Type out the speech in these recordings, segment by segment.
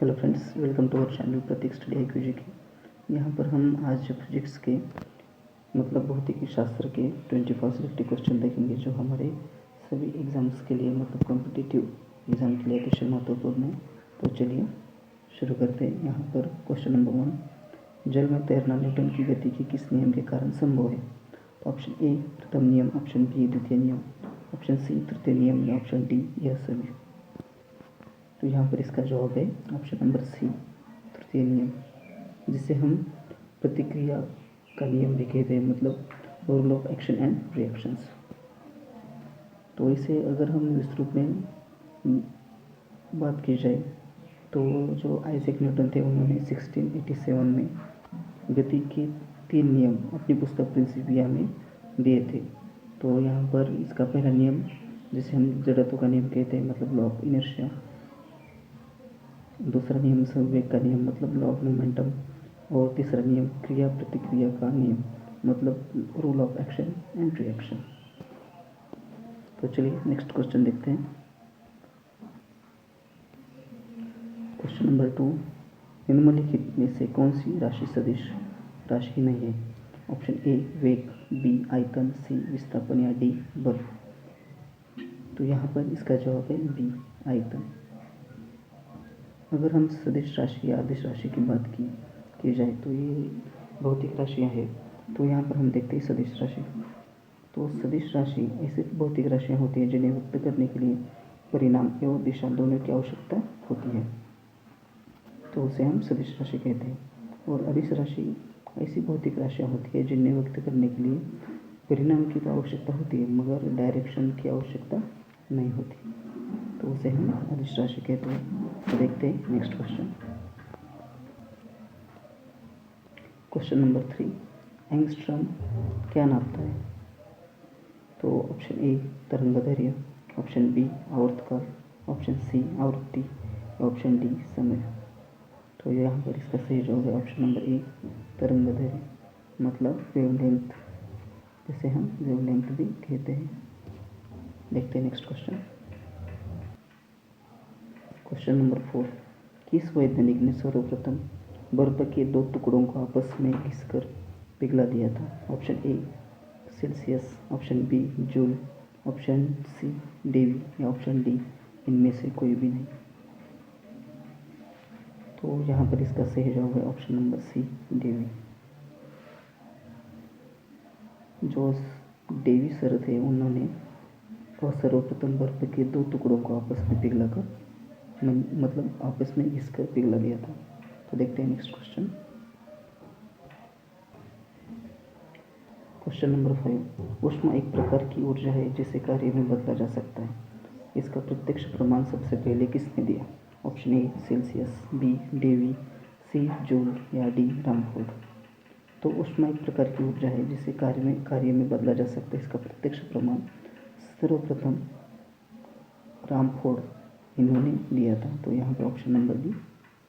Hello friends, welcome to our channel Pratik study IQG की। यहाँ पर हम आज फिजिक्स के भौतिकी शास्त्र के 24 सिलेक्टिव क्वेश्चन देखेंगे जो हमारे सभी एग्ज़ाम्स के लिए कॉम्पिटिटिव एग्ज़ाम के लिए अतिशय महत्वपूर्ण है। तो चलिए शुरू करते हैं। यहाँ पर क्वेश्चन नंबर 1, जल में तैरना न्यूटन की गति के किस नियम के कारण संभव है? ऑप्शन ए प्रथम नियम, ऑप्शन बी द्वितीय नियम, ऑप्शन सी तृतीय नियम या ऑप्शन डी यह सभी। तो यहाँ पर इसका जवाब है ऑप्शन नंबर सी तृतीय नियम, जिसे हम प्रतिक्रिया का नियम भी कहते हैं, rule of action and reactions. तो इसे अगर हम विस्तृत में बात की जाए तो जो आइजैक न्यूटन थे उन्होंने 1687 में गति के 3 नियम अपनी पुस्तक प्रिंसिपिया में दिए थे। तो यहाँ पर इसका पहला नियम जिसे हम जड़त्व का नियम कहते हैं, लॉ ऑफ इनर्शिया। दूसरा नियम संवेग का नियम, लॉ ऑफ मोमेंटम। और तीसरा नियम क्रिया प्रतिक्रिया का नियम, rule of action and reaction. तो चलिए नेक्स्ट क्वेश्चन देखते हैं। क्वेश्चन नंबर 2, निम्नलिखित में से कौन सी राशि सदिश राशि नहीं है? ऑप्शन ए वेग, बी आयतन, सी विस्थापन या डी बल। तो यहाँ पर इसका जवाब है बी आयतन। अगर हम सदिश राशि या अदिश राशि की बात की जाए तो ये भौतिक राशियाँ हैं। तो यहाँ पर हम देखते हैं सदिश राशि। तो सदिश राशि ऐसी भौतिक राशियाँ होती हैं जिन्हें व्यक्त करने के लिए परिमाण एवं दिशा दोनों की आवश्यकता होती है, तो उसे हम सदिश राशि कहते हैं। और अदिश राशि ऐसी भौतिक राशियाँ होती है जिन्हें व्यक्त करने के लिए परिमाण की तो आवश्यकता होती है मगर डायरेक्शन की आवश्यकता नहीं होती, तो उसे हम अदिश राशि कहते हैं। तो देखते हैं next question. Question number 3, angstrom क्या नापता है? तो ऑप्शन ए तरंगदैर्घ्य, ऑप्शन बी आवर्तकाल, ऑप्शन सी आवृत्ति, ऑप्शन डी समय। तो यहाँ पर इसका सही जवाब है ऑप्शन नंबर ए तरंगदैर्घ्य, वेवलेंथ, जिसे हम वेवलेंथ भी कहते हैं। देखते हैं नेक्स्ट क्वेश्चन। क्वेश्चन नंबर 4, किस वैज्ञानिक ने सर्वप्रथम बर्फ के 2 टुकड़ों को आपस में घिसकर पिघला दिया था? Option A Celsius, option B Joule, option C Davy या ऑप्शन डी इनमें से कोई भी नहीं। तो यहाँ पर इसका सही जवाब है ऑप्शन नंबर सी डेवी। जो डेवी सर थे उन्होंने सर्वप्रथम बर्फ के 2 टुकड़ों को आपस में पिघलाकर आपस में घिसकर पिघला दिया था। तो देखते हैं नेक्स्ट क्वेश्चन। क्वेश्चन नंबर 5, ऊष्मा एक प्रकार की ऊर्जा है जिसे कार्य में बदला जा सकता है। इसका प्रत्यक्ष प्रमाण सबसे पहले किसने दिया? Option A Celsius, B Davy, C Joule या डी रामफोर्ड। तो ऊष्मा एक प्रकार की ऊर्जा है जिसे कार्य में बदला जा सकता है। इसका प्रत्यक्ष प्रमाण सर्वप्रथम रामफोर्ड इन्होंने दिया था। तो यहाँ पे ऑप्शन नंबर बी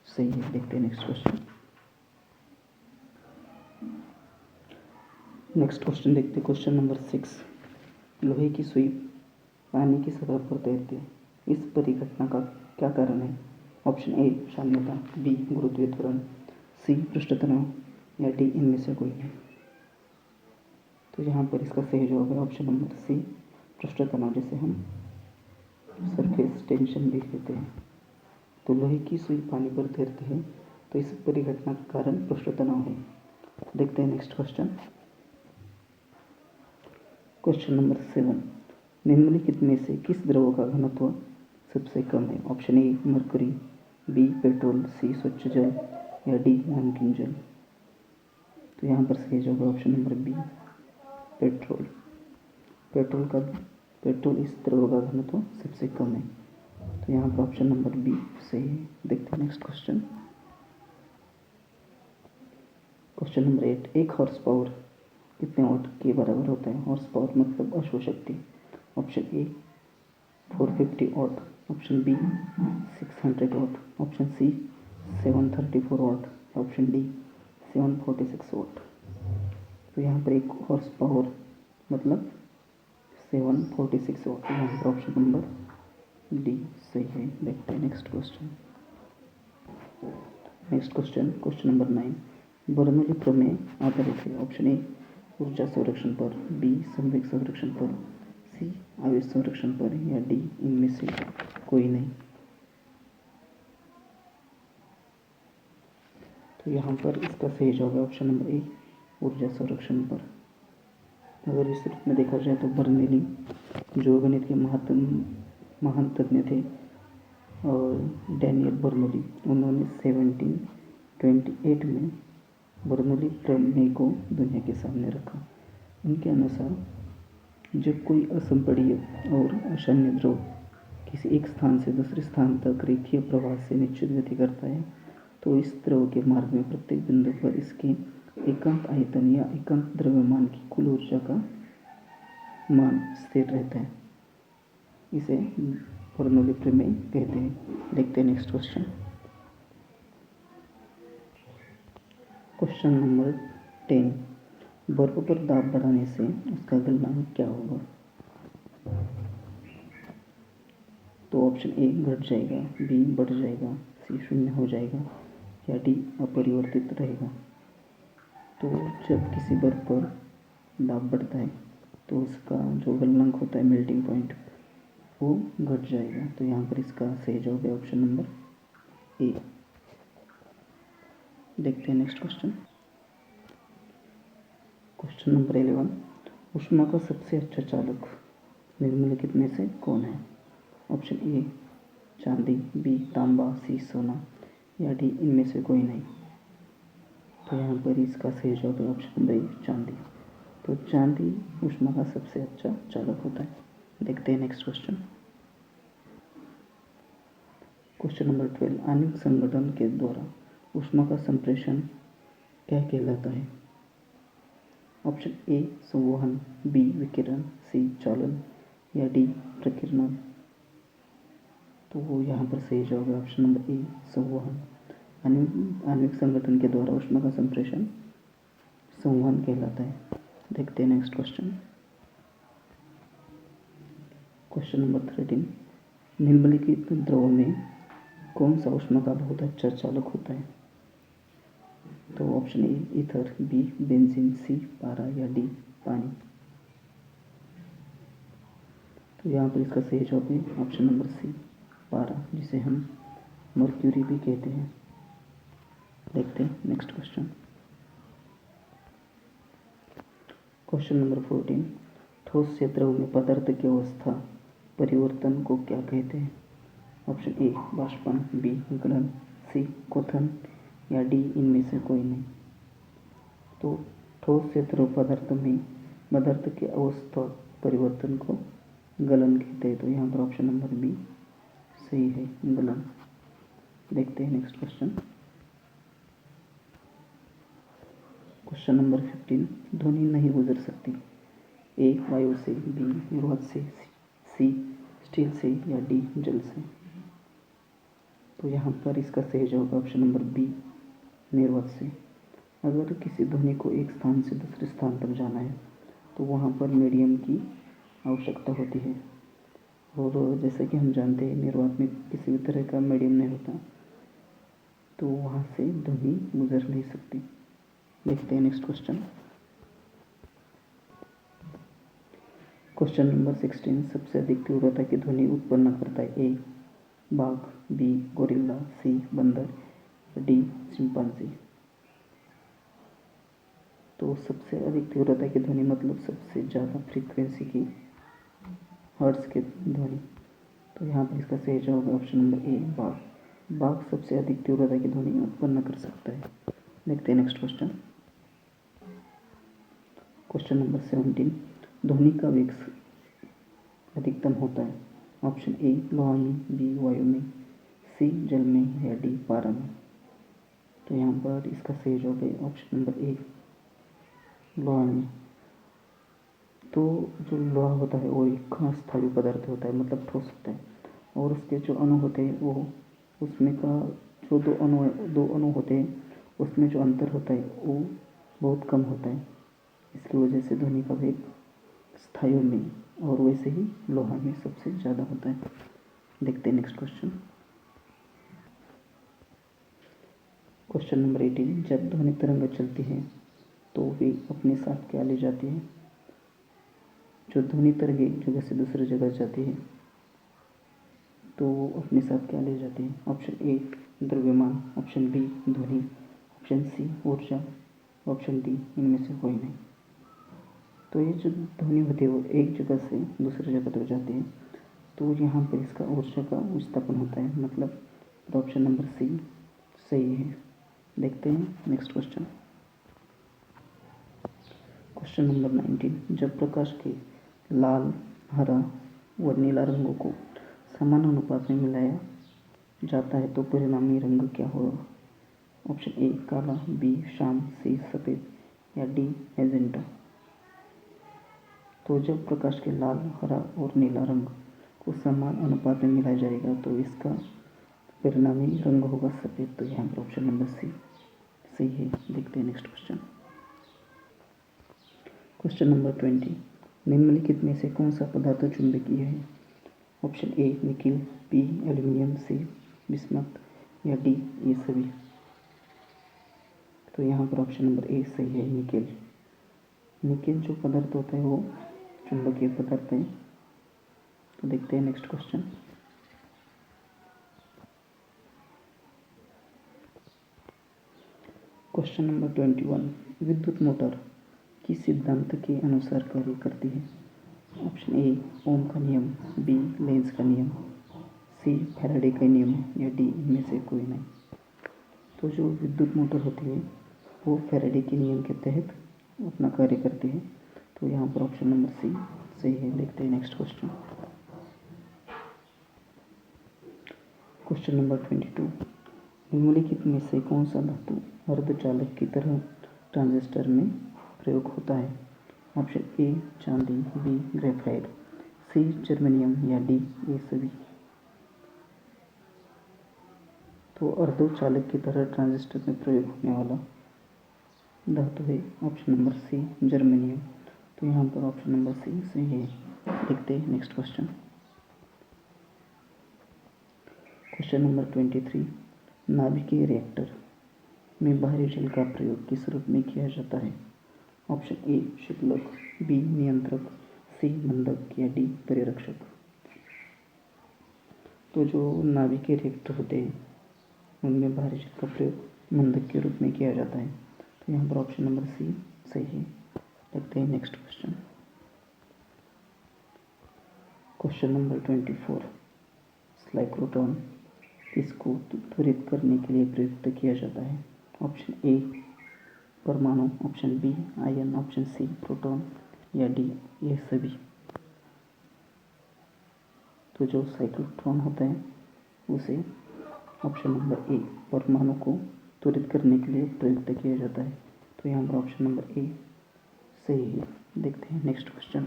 सही है। देखते हैं नेक्स्ट क्वेश्चन। नेक्स्ट क्वेश्चन देखते हैं। क्वेश्चन नंबर 6, लोहे की सुई पानी की सतह पर तैरती है, इस परिघटना का क्या कारण है? ऑप्शन ए साम्यता, बी गुरुत्वीय त्वरण, सी पृष्ठ तनाव या डी इनमें से कोई नहीं। तो यहाँ पर इसका सही जवाब है ऑप्शन नंबर सी पृष्ठ तनाव, जिसे हम सरफेस टेंशन भी कहते हैं। तो लोहे की सुई पानी पर तैरती है तो इस परिघटना का कारण पृष्ठ तनाव है। देखते हैं नेक्स्ट क्वेश्चन। क्वेश्चन नंबर 7, निम्नलिखित में से किस द्रव का घनत्व सबसे कम है? Option A mercury, B petrol, C स्वच्छ जल या डी नमकीन जल। तो यहाँ पर सही जवाब है option number B petrol. Petrol इस द्रव का घनत्व सबसे कम है। तो यहाँ पर ऑप्शन नंबर बी सही है। देखते हैं नेक्स्ट क्वेश्चन। क्वेश्चन नंबर 8, एक हॉर्स पावर कितने वाट के बराबर होता है? हॉर्स पावर अश्वशक्ति। Option A 450 watt, option B 600 watt, option C 734 watt, option D 746 watt. तो यहाँ पर एक हॉर्स पावर 746 वाट। यहाँ पर ऑप्शन नंबर डी सही है। देखते हैं next question. Next question number 9, Bernoulli प्रमेय आधारित है। ऑप्शन ए ऊर्जा संरक्षण पर, बी संवेग संरक्षण पर, सी आवेश संरक्षण पर, या डी इनमें से कोई नहीं। तो यहाँ पर इसका सही जवाब है ऑप्शन नंबर ए ऊर्जा संरक्षण पर। अगर इस रूप में देखा जाए तो बर्नौली जो गणित के महान तज्ञ थे और डैनियल बर्नौली, उन्होंने 1728 में बर्नौली प्रमेय को दुनिया के सामने रखा। उनके अनुसार जब कोई असंपीड्य और अशून्य द्रव किसी एक स्थान से दूसरे स्थान तक रेखीय प्रवाह से निश्चित गति करता है तो इस द्रव के मार्ग में प्रत्येक बिंदु पर इसके एकांक आयतन या एकांक द्रव्यमान की कुल ऊर्जा का मान स्थिर रहता है। इसे बर्नौली प्रमेय कहते हैं। देखते हैं नेक्स्ट क्वेश्चन नंबर 10, बर्फ पर दाब बढ़ाने से उसका गलनांक क्या होगा? तो ऑप्शन ए घट जाएगा, बी बढ़ जाएगा, सी शून्य हो जाएगा, या डी अपरिवर्तित रहेगा। तो जब किसी बर्फ पर दाब बढ़ता है तो उसका जो गलनांक होता है, मेल्टिंग पॉइंट, वो घट जाएगा। तो यहाँ पर इसका सही जवाब है ऑप्शन नंबर ए। देखते हैं नेक्स्ट क्वेश्चन नंबर 11, ऊष्मा का सबसे अच्छा चालक निम्नलिखित में से कौन है? ऑप्शन ए चांदी, बी तांबा, सी सोना, या डी इनमें से कोई नहीं। तो यहाँ पर इसका सही जवाब है ऑप्शन नंबर ए चांदी। तो चांदी ऊष्मा का सबसे अच्छा चालक होता है। देखते हैं नेक्स्ट क्वेश्चन नंबर 12, आणविक संगठन के द्वारा ऊष्मा का संप्रेषण क्या कहलाता है? ऑप्शन ए संवहन, बी विकिरण, सी चालन, या डी प्रकीर्णन। तो वो यहाँ पर सही जवाब है ऑप्शन नंबर ए संवहन। आणविक संगठन के द्वारा ऊष्मा का संप्रेषण संवहन कहलाता है। देखते हैं नेक्स्ट क्वेश्चन नंबर 13, निम्नलिखित द्रवों में कौन सा ऊष्मा का बहुत अच्छा चालक होता है? तो option A ether, B benzene, C पारा, या डी पानी। तो यहाँ पर इसका सही जवाब है ऑप्शन नंबर सी पारा, जिसे हम मर्क्यूरी भी कहते हैं। देखते हैं नेक्स्ट क्वेश्चन नंबर 14, ठोस से द्रव में पदार्थ की अवस्था परिवर्तन को क्या कहते हैं? ऑप्शन ए बाष्पन, बी गलन, सी क्वथन, या डी इनमें से कोई नहीं। तो ठोस से द्रव पदार्थ में पदार्थ के अवस्था परिवर्तन को गलन कहते हैं। तो यहाँ पर ऑप्शन नंबर बी सही है, गलन। देखते हैं नेक्स्ट क्वेश्चन नंबर 15, ध्वनि नहीं गुजर सकती। ए वायु से, बी निर्वात से, सी स्टील से, या डी जल से। तो यहाँ पर इसका सही जवाब ऑप्शन नंबर बी निर्वात से। अगर किसी ध्वनि को एक स्थान से दूसरे स्थान तक जाना है तो वहाँ पर मीडियम की आवश्यकता होती है, और जैसा कि हम जानते हैं निर्वात में किसी भी तरह का मीडियम नहीं होता, तो वहाँ से ध्वनि गुजर नहीं सकती। देखते हैं नेक्स्ट क्वेश्चन नंबर 16, सबसे अधिक तीव्रता की ध्वनि उत्पन्न करता है? ए बाघ, बी गोरिल्ला, सी बंदर, डी चिंपांजी। तो सबसे अधिक तीव्रता की ध्वनि मतलब सबसे ज़्यादा फ्रीक्वेंसी की हर्ट्ज की ध्वनि। तो यहाँ पर इसका सही जवाब है ऑप्शन नंबर ए बाघ। बाघ सबसे अधिक तीव्रता की ध्वनि उत्पन्न कर सकता है। देखते हैं नेक्स्ट क्वेश्चन नंबर 17, ध्वनि का वेग अधिकतम होता है? ऑप्शन ए लोहा में, बी वायु में, सी जल में, या डी पारा में। तो यहाँ पर इसका सही जवाब है ऑप्शन नंबर ए लोहा में। तो जो लोहा होता है वो एक स्थायी पदार्थ होता है, मतलब ठोस होता है, और उसके जो अणु होते हैं वो उसमें का जो दो अणु होते हैं उसमें जो अंतर होता है वो बहुत कम होता है। इसकी वजह से ध्वनि का वेग स्थायु में और वैसे ही लोहा में सबसे ज़्यादा होता है। देखते हैं नेक्स्ट क्वेश्चन नंबर 18, जब ध्वनि तरंग चलती है तो वे अपने साथ क्या ले जाती है? जो ध्वनि तरंग एक जगह से दूसरी जगह जाती है तो वो अपने साथ क्या ले जाती है? ऑप्शन ए द्रव्यमान, ऑप्शन बी ध्वनि, ऑप्शन सी ऊर्जा, ऑप्शन डी इनमें से कोई नहीं। तो ये जो ध्वनि होती है वो एक जगह से दूसरी जगह तक जाती है, तो यहाँ पर इसका ऊर्जा का विस्थापन होता है, मतलब ऑप्शन नंबर सी सही है। देखते हैं नेक्स्ट क्वेश्चन। क्वेश्चन नंबर 19, जब प्रकाश के लाल, हरा व नीला रंगों को समान अनुपात में मिलाया जाता है तो परिणामी रंग क्या होगा? ऑप्शन ए काला, बी शाम, सी सफ़ेद या डी मैजेंटा। तो जब प्रकाश के लाल, हरा और नीला रंग को समान अनुपात में मिलाया जाएगा तो इसका परिणामी रंग होगा सफ़ेद। तो यहाँ पर ऑप्शन नंबर सी सही है। देखते हैं नेक्स्ट क्वेश्चन। क्वेश्चन नंबर 20, निम्नलिखित में से कौन सा पदार्थ चुंबकीय है? Option A nickel, B aluminium, C bismuth या डी ये सभी। तो यहाँ पर ऑप्शन नंबर ए सही है, निकिल। निकिल जो पदार्थ होता है वो चुंबकीय पदार्थ है। तो देखते हैं नेक्स्ट क्वेश्चन। क्वेश्चन नंबर 21, विद्युत मोटर किस सिद्धांत के अनुसार कार्य करती है? ऑप्शन ए ओम का नियम, बी लेंज का नियम, सी फैराडे का नियम या डी इनमें से कोई नहीं। तो जो विद्युत मोटर होती है वो फैराडे के नियम के तहत अपना कार्य करती है। तो यहाँ पर ऑप्शन नंबर सी सही है। देखते हैं नेक्स्ट क्वेश्चन। क्वेश्चन नंबर 22, निम्नलिखित में से कौन सा धातु अर्धचालक की तरह ट्रांजिस्टर में प्रयोग होता है? ऑप्शन ए चांदी, बी ग्रेफाइट, सी जर्मेनियम या डी ये सभी। तो अर्धचालक की तरह ट्रांजिस्टर में प्रयोग होने वाला धातु है ऑप्शन नंबर सी जर्मेनियम। तो यहाँ पर ऑप्शन नंबर सी सही है। देखते हैं नेक्स्ट क्वेश्चन। क्वेश्चन नंबर 23, नाभिकीय रिएक्टर में बाहरी जल का प्रयोग किस रूप में किया जाता है? ऑप्शन ए शीतलक, बी नियंत्रक, सी मंदक या डी परिरक्षक। तो जो नाभिकीय रिएक्टर होते हैं उनमें बाहरी जल का प्रयोग मंदक के रूप में किया जाता है। तो यहाँ पर ऑप्शन नंबर सी सही है। देखते हैं next question. Question number 24, cyclotron इसको त्वरित करने के लिए प्रयुक्त किया जाता है? ऑप्शन ए परमाणु, option B ion, option C proton या डी ये सभी। तो जो साइक्लोट्रॉन होता है उसे ऑप्शन नंबर ए परमाणु को त्वरित करने के लिए प्रयुक्त किया जाता है। तो यहाँ पर ऑप्शन नंबर ए सही है। देखते हैं नेक्स्ट क्वेश्चन।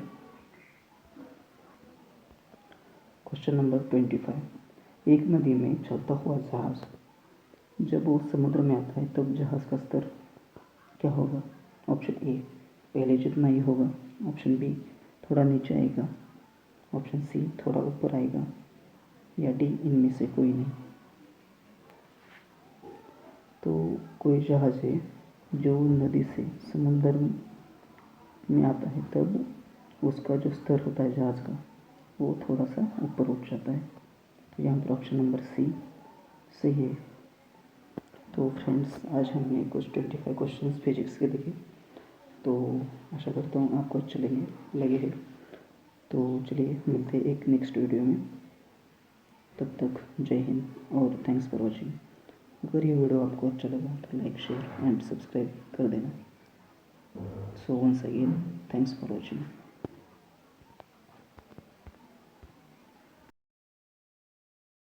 क्वेश्चन नंबर 25, एक नदी में चलता हुआ जहाज जब वो समुद्र में आता है तब जहाज का स्तर क्या होगा? ऑप्शन ए पहले जितना ही होगा, ऑप्शन बी थोड़ा नीचे आएगा, ऑप्शन सी थोड़ा ऊपर आएगा या डी इनमें से कोई नहीं। तो कोई जहाज है जो नदी से समुद्र में आता है तब उसका जो स्तर होता है जहाज का वो थोड़ा सा ऊपर उठ जाता है। तो यहाँ पर ऑप्शन नंबर सी सही है। तो फ्रेंड्स आज हमने कुछ 25 क्वेश्चंस फिजिक्स के देखे, तो आशा करता हूँ आपको अच्छे लगे हैं। तो चलिए मिलते हैं एक नेक्स्ट वीडियो में। तब तक जय हिंद और थैंक्स फॉर वॉचिंग। अगर ये वीडियो आपको अच्छा लगा तो लाइक, शेयर एंड सब्सक्राइब कर देना। So once again thanks for watching.